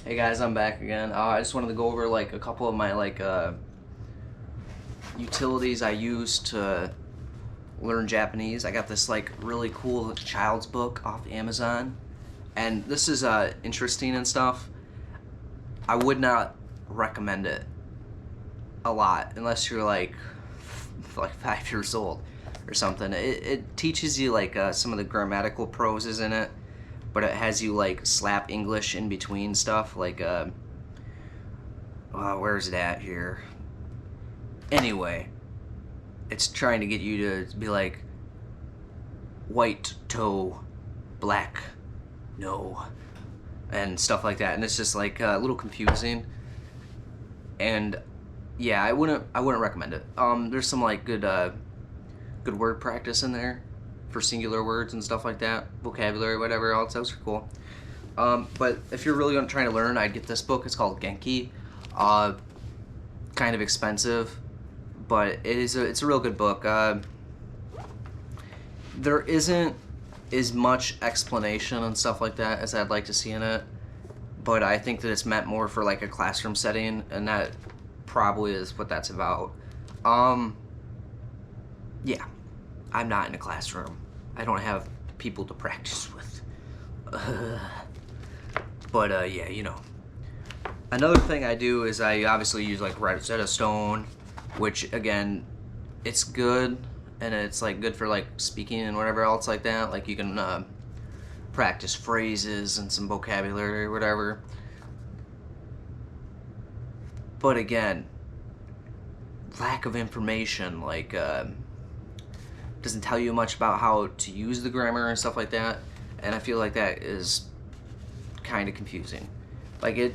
Hey guys, I'm back again. I just wanted to go over like a couple of my utilities I use to learn Japanese. I got this like really cool child's book off Amazon, and this is interesting and stuff. I would not recommend it a lot unless you're like 5 years old or something. It teaches you like some of the grammatical prose in it, but it has you like slap English in between stuff like where's it at here? Anyway, it's trying to get you to be like white toe, black no, and stuff like that, and it's just like a little confusing. And yeah, I wouldn't recommend it. There's some like good word practice in there for singular words and stuff like that, vocabulary, whatever else. Those are cool. But if you're really trying to learn, I'd get this book. It's called Genki. Kind of expensive, but it's a real good book. There isn't as much explanation and stuff like that as I'd like to see in it, but I think that it's meant more for like a classroom setting, and that probably is what that's about. Yeah, I'm not in a classroom. I don't have people to practice with. But yeah, you know. Another thing I do is I obviously use like Rosetta Stone, which again, it's good, and it's like good for like speaking and whatever else like that. Like you can practice phrases and some vocabulary or whatever. But again, lack of information, like doesn't tell you much about how to use the grammar and stuff like that, and I feel like that is kind of confusing. Like it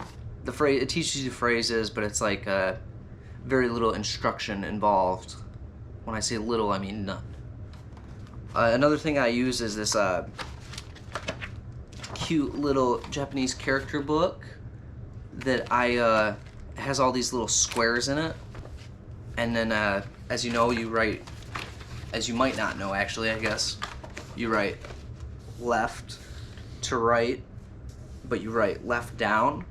teaches you phrases, but it's like very little instruction involved. When I say little, I mean none. Another thing I use is this cute little Japanese character book that has all these little squares in it, and then as you know, you write, as you might not know actually, I guess, you write left to right, but you write left down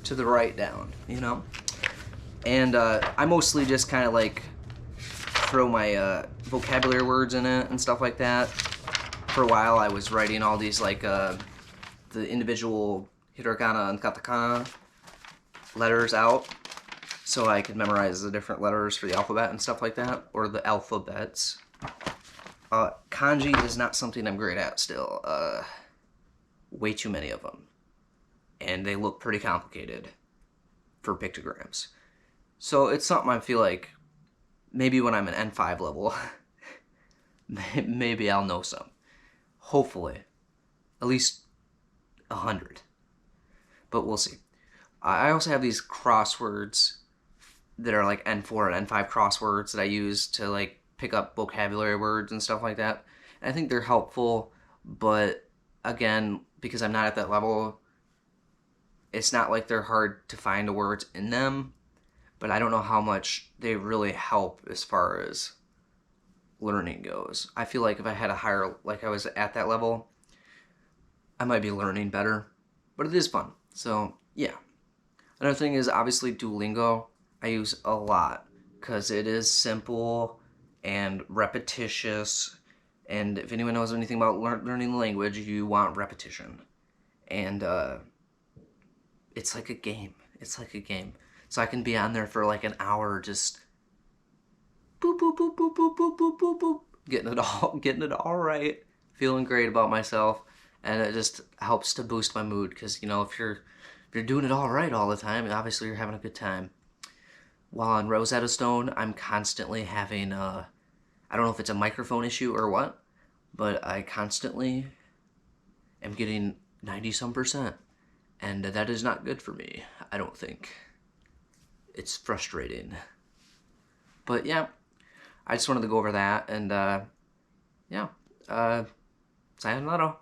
to the right down, you know? And I mostly just kind of like throw my vocabulary words in it and stuff like that. For a while I was writing all these like the individual hiragana and katakana letters out so I could memorize the different letters for the alphabet and stuff like that, or the alphabets. Kanji is not something I'm great at still. Way too many of them, and they look pretty complicated for pictograms. So it's something I feel like maybe when I'm an N5 level, maybe I'll know some. Hopefully, at least 100. But we'll see. I also have these crosswords that are like N4 and N5 crosswords that I use to like pick up vocabulary words and stuff like that. And I think they're helpful, but again, because I'm not at that level, it's not like they're hard to find the words in them, but I don't know how much they really help as far as learning goes. I feel like if I had a higher, like I was at that level, I might be learning better, but it is fun. So yeah. Another thing is obviously Duolingo. I use a lot because it is simple and repetitious. And if anyone knows anything about learning the language, you want repetition. And it's like a game. It's like a game. So I can be on there for like an hour just boop, boop, boop, boop, boop, boop, boop, boop, boop. Getting it all right. Feeling great about myself. And it just helps to boost my mood because, you know, if you're doing it all right all the time, obviously you're having a good time. While on Rosetta Stone, I'm constantly having I don't know if it's a microphone issue or what, but I constantly am getting 90-some%, and that is not good for me, I don't think. It's frustrating. But yeah, I just wanted to go over that, and yeah, sayonara.